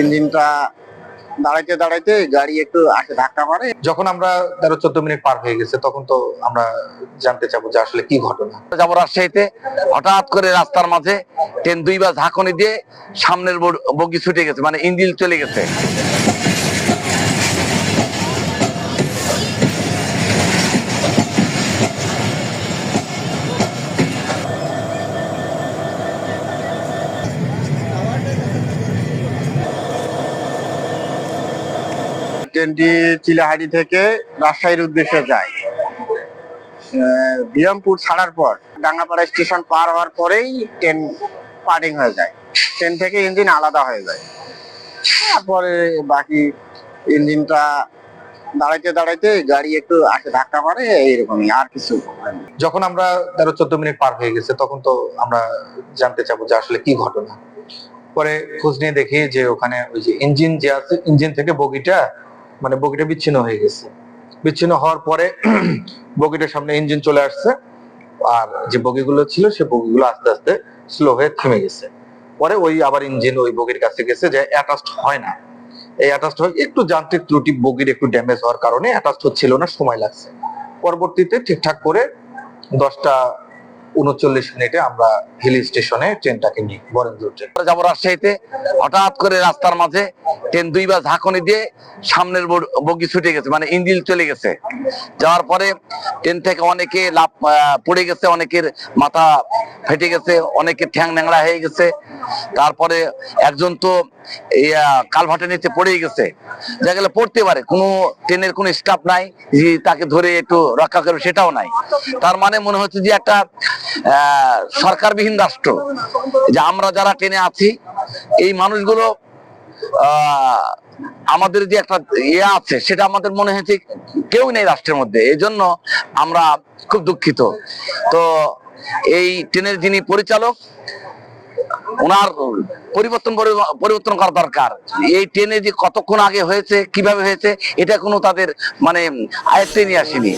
ইঞ্জিনটা দাঁড়াইতে দাঁড়াইতে গাড়ি একটু আগে ধাক্কা মারে। যখন আমরা 13-14 মিনিট পার হয়ে গেছে তখন তো আমরা জানতে চাবো যে আসলে কি ঘটনা। যাবো রাজশাহীতে, হঠাৎ করে রাস্তার মাঝে ট্রেন দুইবার ঝাঁকুনি দিয়ে সামনের বগি ছুটে গেছে, মানে ইঞ্জিন চলে গেছে। ট্রেনটি চিলাহাটি থেকে রাজশাহীর উদ্দেশ্যে যায়। বিরামপুর ছাড়ার পর ডাঙ্গাপাড়া স্টেশন পার হওয়ার পরেই ট্রেন পার্টিং হয়ে যায়, ট্রেন থেকে ইঞ্জিন আলাদা হয়ে যায়। তারপরে বাকি ইঞ্জিনটা দাঁড়াইতে দাঁড়াইতে গাড়ি একটু আগে ধাক্কা মারে, এইরকমই, আর কিছু হয়নি। যখন আমরা 13-14 মিনিট পার হয়ে গেছে তখন তো আমরা জানতে চাবো যে আসলে কি ঘটনা। পরে খোঁজ নিয়ে দেখি যে ওখানে ওই যে ইঞ্জিন যে আছে, ইঞ্জিন থেকে বগিটা বিচ্ছিন্ন হয়ে গেছে। বিচ্ছিন্ন হওয়ার পরে বগিটার সামনে ইঞ্জিন চলে আসছে, আর যে বগিগুলো ছিল সে বগিগুলো আস্তে আস্তে স্লো হয়ে থেমে গেছে। পরে ওই আবার ইঞ্জিন ওই বগির কাছে গেছে, যে অ্যাটাচড হয় না। এই অ্যাটাচড হয় একটু যান্ত্রিক ত্রুটি, বগির একটু ড্যামেজ হওয়ার কারণে অ্যাটাচড হচ্ছিল না, সময় লাগছে। পরবর্তীতে ঠিকঠাক করে 10টা 39 আমরা হিল স্টেশনে ট্রেনটাকে নিই, বরেন্দ্র ট্রেন। যাবো রাজশাহীতে, হঠাৎ করে রাস্তার মাঝে ট্রেন দুইবার ঝাঁকুনি দিয়ে সামনের বগি ছুটে গেছে, মানে ইঞ্জিন চলে গেছে। যাওয়ার পরে ট্রেন থেকে অনেকে পড়ে গেছে, অনেকের মাথা ফেটে গেছে, অনেকের ঠ্যাং ন্যাংড়া হয়ে গেছে। তারপরে একজন তো কালভার্টের নিচে পড়েই গেছে। যা গেলে পড়তে পারে, কোনো ট্রেনের কোনো স্টাফ নাই যে তাকে ধরে একটু রক্ষা করবে, সেটাও নাই। তার মানে মনে হচ্ছে যে একটা সরকারবিহীন রাষ্ট্র, যে আমরা যারা ট্রেনে আছি এই মানুষগুলো আমাদের যে একটা আছে সেটা আমাদের মনে হয়েছে কেউ নেই রাষ্ট্রের মধ্যে। এই জন্য আমরা খুব দুঃখিত। তো এই ট্রেনের যিনি পরিচালক, ওনার পরিবর্তন করা দরকার। এই ট্রেনে যে কতক্ষণ আগে হয়েছে, কিভাবে হয়েছে, এটা কোনো তাদের মানে আয়ত্তে নিয়ে আসেনি।